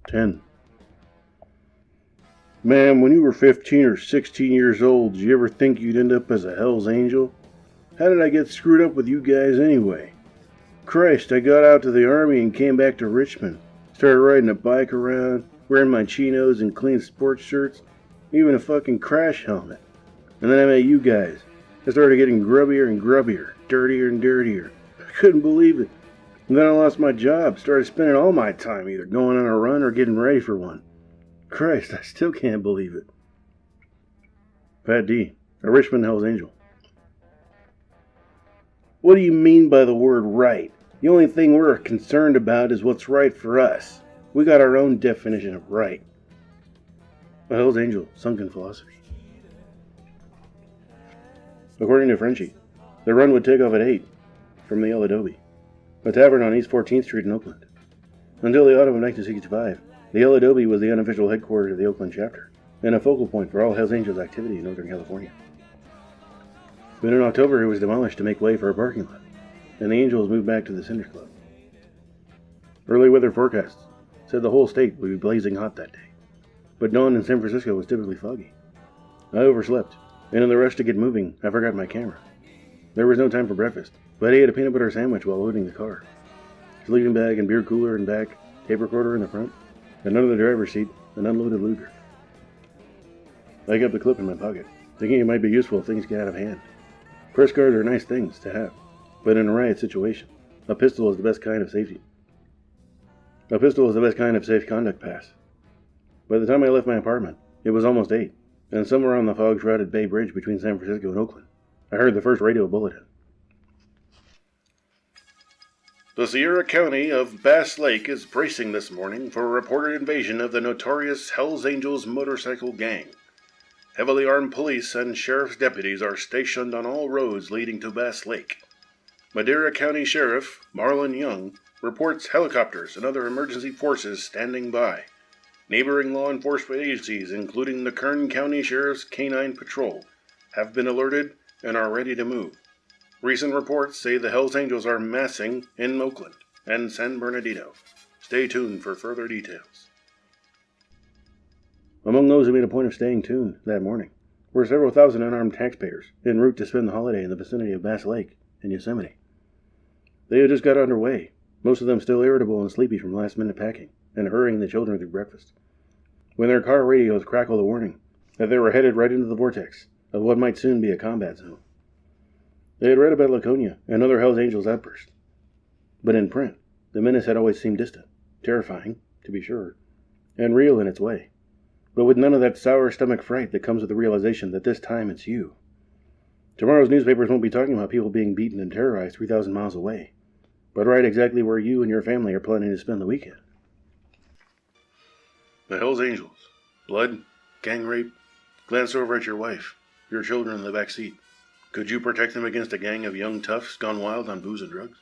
10. Man, when you were 15 or 16 years old, did you ever think you'd end up as a Hell's Angel? How did I get screwed up with you guys anyway? Christ, I got out to the army and came back to Richmond. Started riding a bike around, wearing my chinos and clean sports shirts, even a fucking crash helmet. And then I met you guys. I started getting grubbier and grubbier, dirtier and dirtier. I couldn't believe it. And then I lost my job, started spending all my time either going on a run or getting ready for one. Christ, I still can't believe it. Pat D, a Richmond Hell's Angel. What do you mean by the word right? The only thing we're concerned about is what's right for us. We got our own definition of right. A Hell's Angel, Sunken Philosophy. According to Frenchie, the run would take off at 8 from the El Adobe, a tavern on East 14th Street in Oakland. Until the autumn of 1965, the El Adobe was the unofficial headquarters of the Oakland chapter, and a focal point for all Hells Angels activity in Northern California. But in October, it was demolished to make way for a parking lot, and the Angels moved back to the Cinders Club. Early weather forecasts said the whole state would be blazing hot that day, but dawn in San Francisco was typically foggy. I overslept, and in the rush to get moving, I forgot my camera. There was no time for breakfast, but I ate a peanut butter sandwich while loading the car. Sleeping bag and beer cooler in back, tape recorder in the front, and under the driver's seat, an unloaded Luger. I kept the clip in my pocket, thinking it might be useful if things get out of hand. Press guards are nice things to have, but in a riot situation, a pistol is the best kind of safety. A pistol is the best kind of safe conduct pass. By the time I left my apartment, it was almost 8, and somewhere on the fog-shrouded Bay Bridge between San Francisco and Oakland, I heard the first radio bulletin. The Sierra County of Bass Lake is bracing this morning for a reported invasion of the notorious Hells Angels motorcycle gang. Heavily armed police and sheriff's deputies are stationed on all roads leading to Bass Lake. Madera County Sheriff Marlon Young reports helicopters and other emergency forces standing by. Neighboring law enforcement agencies, including the Kern County Sheriff's Canine Patrol, have been alerted and are ready to move. Recent reports say the Hells Angels are massing in Oakland and San Bernardino. Stay tuned for further details. Among those who made a point of staying tuned that morning were several thousand unarmed taxpayers en route to spend the holiday in the vicinity of Bass Lake in Yosemite. They had just got underway, most of them still irritable and sleepy from last-minute packing and hurrying the children through breakfast, when their car radios crackled a warning that they were headed right into the vortex of what might soon be a combat zone. They had read about Laconia and other Hells Angels outbursts, but in print, the menace had always seemed distant, terrifying, to be sure, and real in its way, but with none of that sour stomach fright that comes with the realization that this time it's you. Tomorrow's newspapers won't be talking about people being beaten and terrorized 3,000 miles away, but right exactly where you and your family are planning to spend the weekend. The Hells Angels. Blood, gang rape, glance over at your wife, your children in the back seat. Could you protect them against a gang of young toughs gone wild on booze and drugs?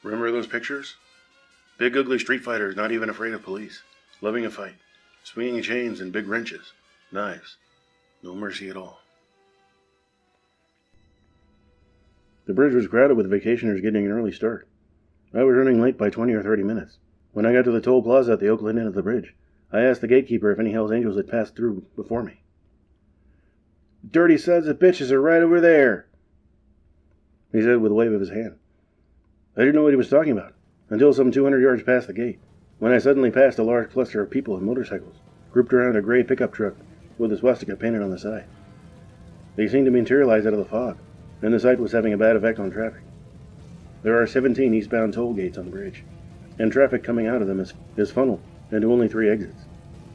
Remember those pictures? Big ugly street fighters not even afraid of police, loving a fight, swinging chains and big wrenches, knives, no mercy at all. The bridge was crowded with vacationers getting an early start. I was running late by 20 or 30 minutes. When I got to the toll plaza at the Oakland end of the bridge, I asked the gatekeeper if any Hells Angels had passed through before me. "Dirty sons of bitches are right over there," he said with a wave of his hand. I didn't know what he was talking about, until some 200 yards past the gate, when I suddenly passed a large cluster of people and motorcycles, grouped around a gray pickup truck with a swastika painted on the side. They seemed to materialize out of the fog, and the sight was having a bad effect on traffic. There are 17 eastbound toll gates on the bridge, and traffic coming out of them is funneled into only 3 exits,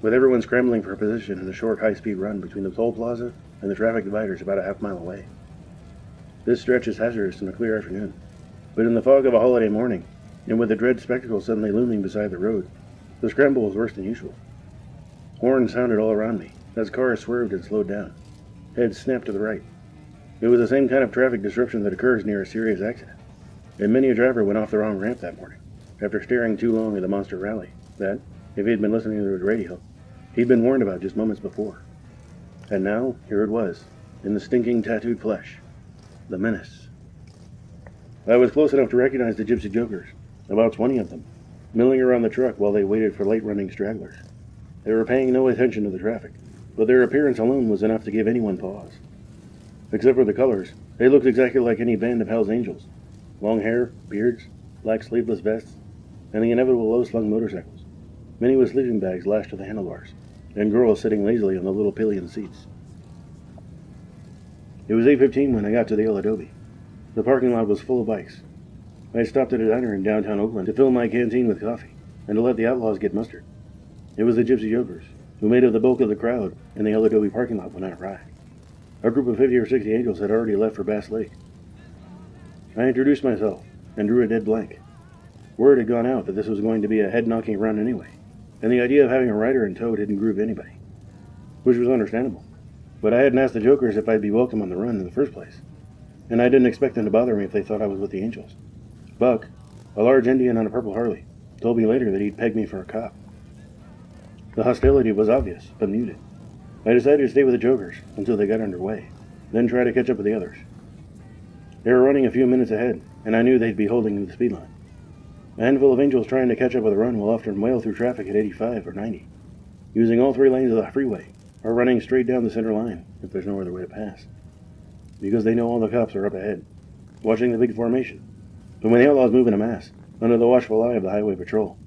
with everyone scrambling for a position in a short high-speed run between the toll plaza and the traffic dividers about a half-mile away. This stretch is hazardous on a clear afternoon, but in the fog of a holiday morning, and with the dread spectacle suddenly looming beside the road, the scramble was worse than usual. Horns sounded all around me as cars swerved and slowed down. Heads snapped to the right. It was the same kind of traffic disruption that occurs near a serious accident, and many a driver went off the wrong ramp that morning, after staring too long at the monster rally that, if he had been listening to his radio, he'd been warned about just moments before. And now, here it was, in the stinking tattooed flesh. The menace. I was close enough to recognize the gypsy jokers, about 20 of them, milling around the truck while they waited for late-running stragglers. They were paying no attention to the traffic, but their appearance alone was enough to give anyone pause. Except for the colors, they looked exactly like any band of Hell's Angels. Long hair, beards, black sleeveless vests, and the inevitable low-slung motorcycles, many with sleeping bags lashed to the handlebars, and girls sitting lazily on the little pillion seats. It was 8:15 when I got to the Audiobook. The parking lot was full of bikes. I had stopped at a diner in downtown Oakland to fill my canteen with coffee, and to let the outlaws get mustard. It was the Gypsy Jokers, who made up the bulk of the crowd in the Audiobook parking lot when I arrived. A group of 50 or 60 angels had already left for Bass Lake. I introduced myself, and drew a dead blank. Word had gone out that this was going to be a head-knocking run anyway, and the idea of having a rider in tow didn't groove anybody, which was understandable. But I hadn't asked the Jokers if I'd be welcome on the run in the first place, and I didn't expect them to bother me if they thought I was with the angels. Buck, a large Indian on a purple Harley, told me later that he'd peg me for a cop. The hostility was obvious, but muted. I decided to stay with the Jokers until they got underway, then try to catch up with the others. They were running a few minutes ahead, and I knew they'd be holding the speed line. A handful of angels trying to catch up with the run will often whale through traffic at 85 or 90, using all 3 lanes of the freeway, or running straight down the center line if there's no other way to pass, because they know all the cops are up ahead, watching the big formation. But when the outlaws move in a mass, under the watchful eye of the highway patrol,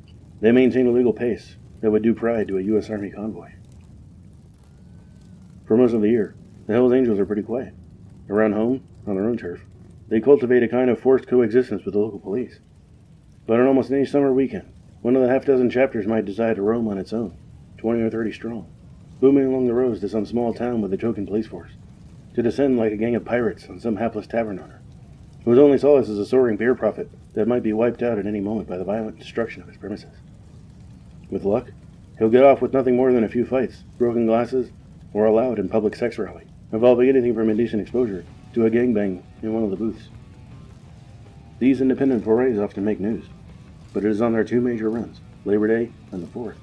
they maintain a legal pace that would do pride to a U.S. Army convoy. For most of the year, the Hells Angels are pretty quiet. Around home, on their own turf, they cultivate a kind of forced coexistence with the local police. But on almost any summer weekend, one of the half-dozen chapters might decide to roam on its own, 20 or 30 strong, booming along the roads to some small town with a choking police force, to descend like a gang of pirates on some hapless tavern owner, whose only solace is a soaring beer profit that might be wiped out at any moment by the violent destruction of his premises. With luck, he'll get off with nothing more than a few fights, broken glasses, or a loud and public sex rally, involving anything from indecent exposure to a gangbang in one of the booths. These independent forays often make news, but it is on their 2 major runs, Labor Day and the 4th,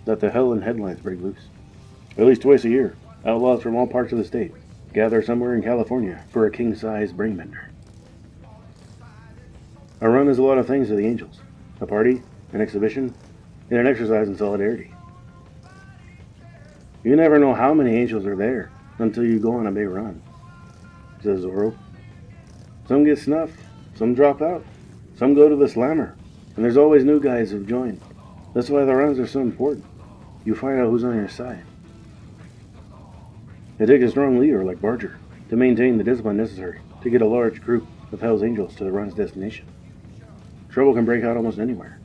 that the hell and headlines break loose. At least twice a year, outlaws from all parts of the state gather somewhere in California for a king-size brainbender. A run is a lot of things to the angels: a party, an exhibition, and an exercise in solidarity. You never know how many angels are there until you go on a big run, says Zorro. Some get snuffed, some drop out, some go to the slammer, and there's always new guys who've joined. That's why the runs are so important. You find out who's on your side. It takes a strong leader like Barger to maintain the discipline necessary to get a large group of Hell's Angels to the run's destination. Trouble can break out almost anywhere.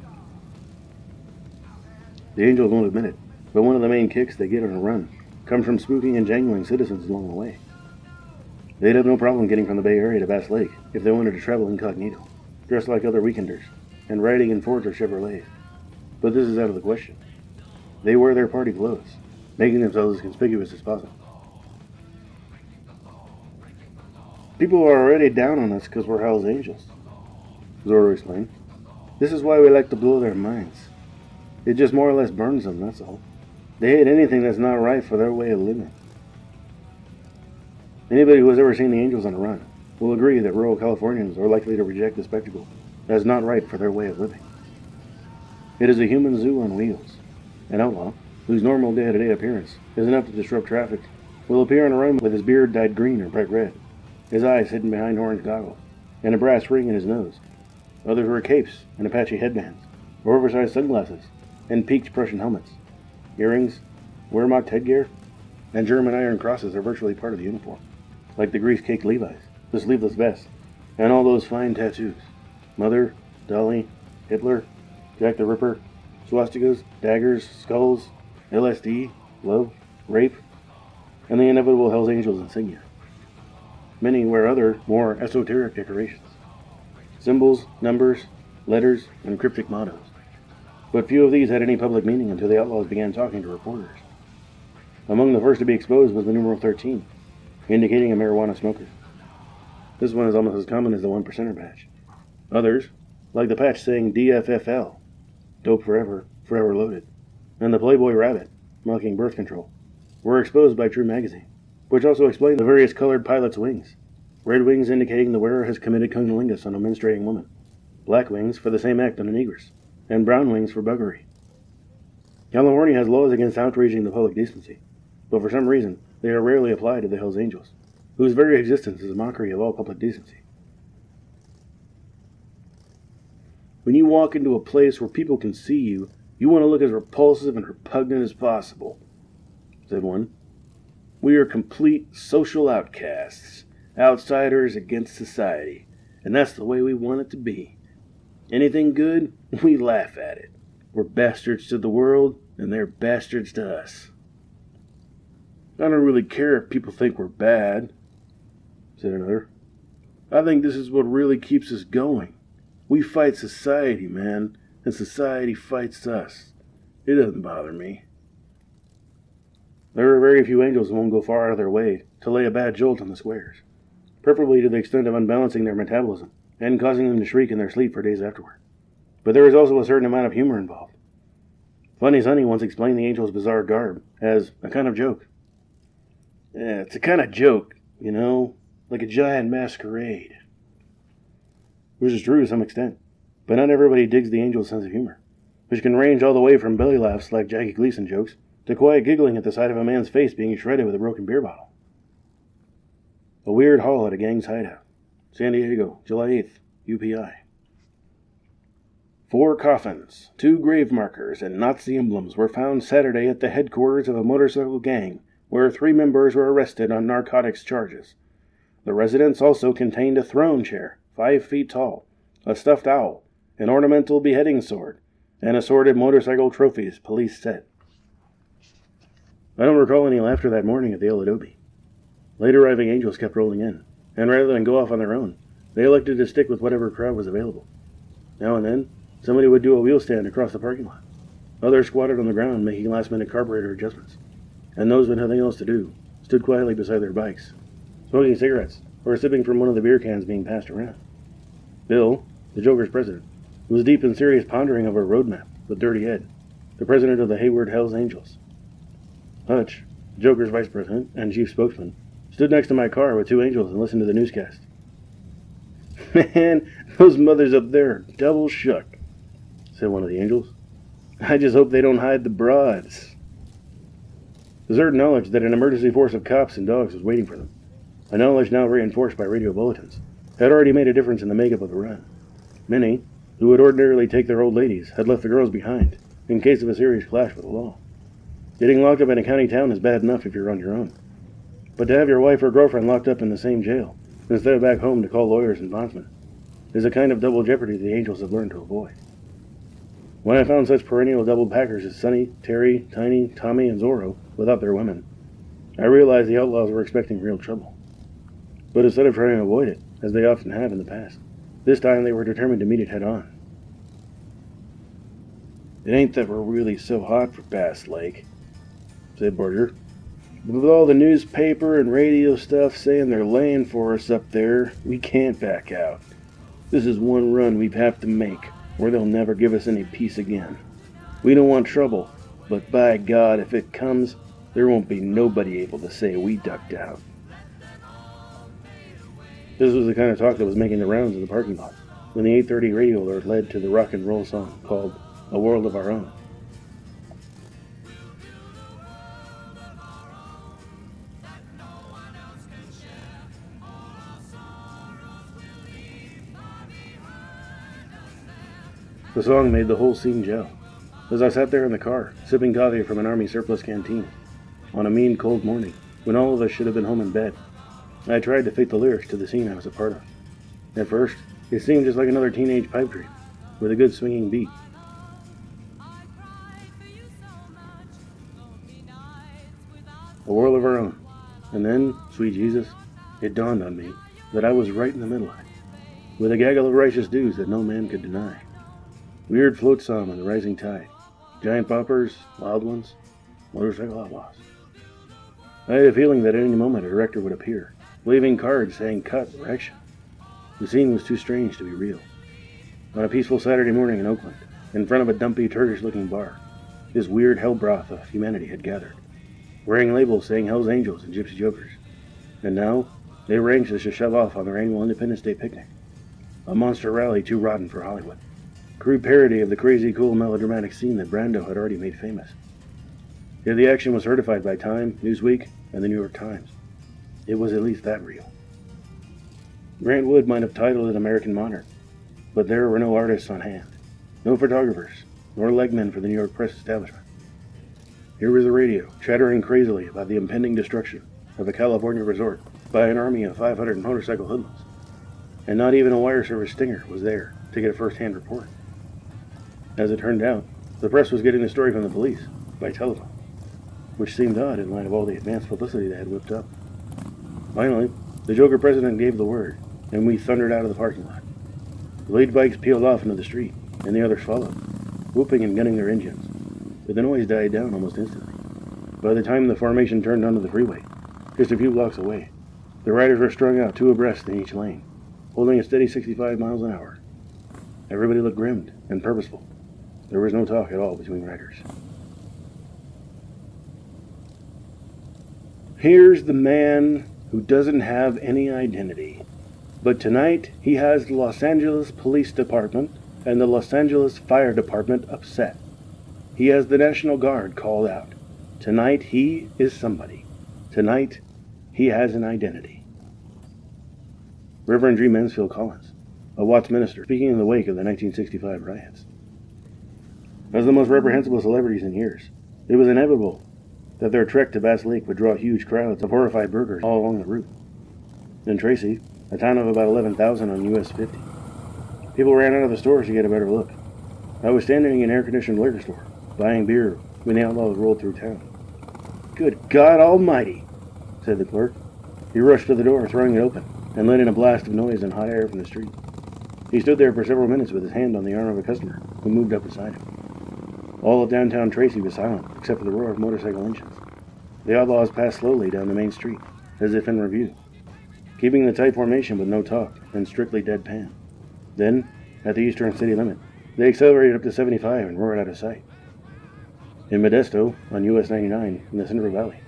The angels won't admit it, but one of the main kicks they get on a run comes from spooking and jangling citizens along the way. They'd have no problem getting from the Bay Area to Bass Lake if they wanted to travel incognito, dressed like other weekenders, and riding in Fords or Chevrolets. But this is out of the question. They wear their party clothes, making themselves as conspicuous as possible. People are already down on us because we're Hell's Angels, Zorro explained. This is why we like to blow their minds. It just more or less burns them, that's all. They hate anything that's not right for their way of living. Anybody who has ever seen the angels on a run will agree that rural Californians are likely to reject the spectacle as not right for their way of living. It is a human zoo on wheels. An outlaw, whose normal day-to-day appearance is enough to disrupt traffic, will appear on a run with his beard dyed green or bright red, his eyes hidden behind orange goggles, and a brass ring in his nose. Others wear capes and Apache headbands, or oversized sunglasses, and peaked Prussian helmets. Earrings, Wehrmacht headgear, and German iron crosses are virtually part of the uniform, like the grease-caked Levi's, the sleeveless vest, and all those fine tattoos. Mother, Dolly, Hitler, Jack the Ripper, swastikas, daggers, skulls, LSD, love, rape, and the inevitable Hell's Angels insignia. Many wear other, more esoteric decorations. Symbols, numbers, letters, and cryptic mottos. But few of these had any public meaning until the outlaws began talking to reporters. Among the first to be exposed was the numeral 13, indicating a marijuana smoker. This one is almost as common as the 1%er patch. Others, like the patch saying DFFL, dope forever, forever loaded, and the Playboy Rabbit, mocking birth control, were exposed by True Magazine, which also explained the various colored pilot's wings. Red wings indicating the wearer has committed cunnilingus on a menstruating woman. Black wings for the same act on a negress. and brown wings for buggery. California has laws against outraging the public decency, but for some reason they are rarely applied to the Hells Angels, whose very existence is a mockery of all public decency. When you walk into a place where people can see you, you want to look as repulsive and repugnant as possible, said one. We are complete social outcasts, outsiders against society, and that's the way we want it to be. Anything good, we laugh at it. We're bastards to the world, and they're bastards to us. I don't really care if people think we're bad, said another. I think this is what really keeps us going. We fight society, man, and society fights us. It doesn't bother me. There are very few angels who won't go far out of their way to lay a bad jolt on the squares, preferably to the extent of unbalancing their metabolism and causing them to shriek in their sleep for days afterward. But there is also a certain amount of humor involved. Funny Sonny once explained the angel's bizarre garb as a kind of joke. Yeah, it's a kind of joke, you know, like a giant masquerade. Which is true to some extent, but not everybody digs the angel's sense of humor, which can range all the way from belly laughs like Jackie Gleason jokes to quiet giggling at the sight of a man's face being shredded with a broken beer bottle. A weird haul at a gang's hideout. San Diego, July 8th, UPI. 4 coffins, 2 grave markers, and Nazi emblems were found Saturday at the headquarters of a motorcycle gang, where 3 members were arrested on narcotics charges. The residence also contained a throne chair, 5 feet tall, a stuffed owl, an ornamental beheading sword, and assorted motorcycle trophies, police said. I don't recall any laughter that morning at the El Adobe. Late arriving angels kept rolling in, and rather than go off on their own, they elected to stick with whatever crowd was available. Now and then, somebody would do a wheel stand across the parking lot. Others squatted on the ground making last-minute carburetor adjustments. And those with nothing else to do stood quietly beside their bikes, smoking cigarettes or sipping from one of the beer cans being passed around. Bill, the Joker's president, was deep in serious pondering of a roadmap with Dirty Ed, the president of the Hayward Hells Angels. Hutch, the Joker's vice president and chief spokesman, stood next to my car with 2 angels and listened to the newscast. Man, those mothers up there are double shook, said one of the angels. I just hope they don't hide the broads. The certain knowledge that an emergency force of cops and dogs was waiting for them, a knowledge now reinforced by radio bulletins, had already made a difference in the makeup of the run. Many, who would ordinarily take their old ladies, had left the girls behind, in case of a serious clash with the law. Getting locked up in a county town is bad enough if you're on your own. But to have your wife or girlfriend locked up in the same jail, instead of back home to call lawyers and bondsmen, is a kind of double jeopardy the angels have learned to avoid. When I found such perennial double packers as Sonny, Terry, Tiny, Tommy, and Zorro, without their women, I realized the outlaws were expecting real trouble. But instead of trying to avoid it, as they often have in the past, this time they were determined to meet it head-on. It ain't that we're really so hot for Bass Lake, said Borger. But with all the newspaper and radio stuff saying they're laying for us up there, we can't back out. This is one run we have to make, or they'll never give us any peace again. We don't want trouble, but by God, if it comes, there won't be nobody able to say we ducked out. This was the kind of talk that was making the rounds in the parking lot, when the 8:30 radio alert led to the rock and roll song called A World of Our Own. The song made the whole scene gel, as I sat there in the car, sipping coffee from an Army surplus canteen, on a mean cold morning, when all of us should have been home in bed. I tried to fit the lyrics to the scene I was a part of. At first, it seemed just like another teenage pipe dream, with a good swinging beat. A world of our own. And then, sweet Jesus, it dawned on me that I was right in the middle of it, with a gaggle of righteous dudes that no man could deny. Weird float song on the rising tide. Giant boppers, wild ones, motorcycle outlaws. I had a feeling that at any moment a director would appear, waving cards saying cut or action. The scene was too strange to be real. On a peaceful Saturday morning in Oakland, in front of a dumpy Turkish-looking bar, this weird hell broth of humanity had gathered, wearing labels saying Hell's Angels and Gypsy Jokers. And now, they were anxious to shove off on their annual Independence Day picnic, a monster rally too rotten for Hollywood. crude parody of the crazy cool melodramatic scene that Brando had already made famous. Yet the action was certified by Time, Newsweek, and the New York Times. It was at least that real. Grant Wood might have titled it American Modern, but there were no artists on hand, no photographers, nor legmen for the New York press establishment. Here was the radio, chattering crazily about the impending destruction of a California resort by an army of 500 motorcycle hoodlums, and not even a wire service stinger was there to get a first-hand report. As it turned out, the press was getting the story from the police, by telephone, which seemed odd in light of all the advanced publicity they had whipped up. Finally, the Joker president gave the word, and we thundered out of the parking lot. The lead bikes peeled off into the street, and the others followed, whooping and gunning their engines, but the noise died down almost instantly. By the time the formation turned onto the freeway, just a few blocks away, the riders were strung out 2 abreast in each lane, holding a steady 65 miles an hour. Everybody looked grim and purposeful. There was no talk at all between riders. Here's the man who doesn't have any identity, but tonight he has the Los Angeles Police Department and the Los Angeles Fire Department upset. He has the National Guard called out. Tonight he is somebody. Tonight he has an identity. Reverend G. Mansfield Collins, a Watts minister, speaking in the wake of the 1965 riots. As the most reprehensible celebrities in years, it was inevitable that their trek to Bass Lake would draw huge crowds of horrified burghers all along the route. In Tracy, a town of about 11,000 on US 50, people ran out of the stores to get a better look. I was standing in an air-conditioned liquor store, buying beer, when the outlaws rolled through town. "Good God Almighty," said the clerk. He rushed to the door, throwing it open, and let in a blast of noise and hot air from the street. He stood there for several minutes with his hand on the arm of a customer who moved up beside him. All of downtown Tracy was silent, except for the roar of motorcycle engines. The outlaws passed slowly down the main street, as if in review, keeping the tight formation with no talk and strictly deadpan. Then, at the eastern city limit, they accelerated up to 75 and roared out of sight. In Modesto, on US 99, in the Central Valley,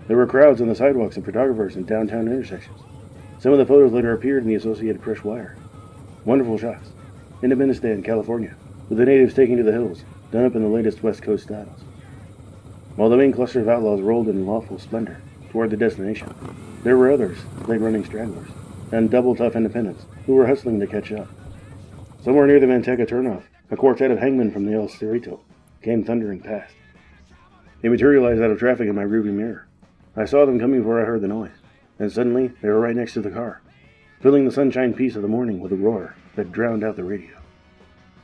there were crowds on the sidewalks and photographers in downtown intersections. Some of the photos later appeared in the Associated Press Wire. Wonderful shots. Independence Day in California, with the natives taking to the hills, done up in the latest West Coast styles. While the main cluster of outlaws rolled in lawful splendor toward the destination, there were others, late-running stragglers, and double-tough independents who were hustling to catch up. Somewhere near the Manteca turnoff, a quartet of hangmen from the El Cerrito came thundering past. They materialized out of traffic in my rearview mirror. I saw them coming before I heard the noise, and suddenly they were right next to the car, filling the sunshine peace of the morning with a roar that drowned out the radio.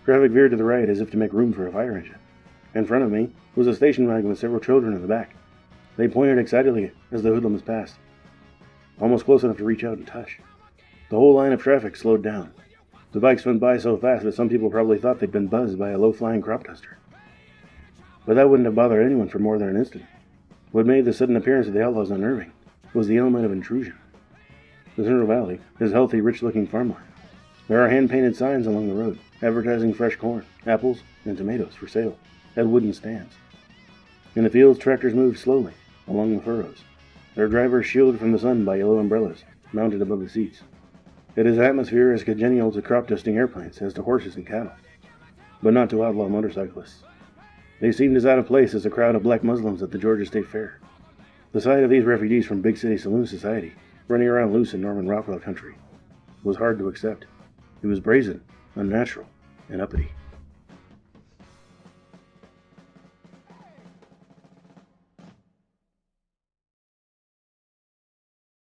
Traffic veered to the right as if to make room for a fire engine. In front of me was a station wagon with several children in the back. They pointed excitedly as the hoodlums passed, almost close enough to reach out and touch. The whole line of traffic slowed down. The bikes went by so fast that some people probably thought they'd been buzzed by a low-flying crop duster. But that wouldn't have bothered anyone for more than an instant. What made the sudden appearance of the outlaws unnerving was the element of intrusion. The Central Valley is healthy, rich-looking farmland. There are hand-painted signs along the road, advertising fresh corn, apples, and tomatoes for sale at wooden stands. In the fields, tractors moved slowly along the furrows, their drivers shielded from the sun by yellow umbrellas mounted above the seats. It is atmosphere as congenial to crop-dusting airplanes as to horses and cattle, but not to outlaw motorcyclists. They seemed as out of place as a crowd of black Muslims at the Georgia State Fair. The sight of these refugees from big city saloon society running around loose in Norman Rockwell country was hard to accept. It was brazen, unnatural, and uppity.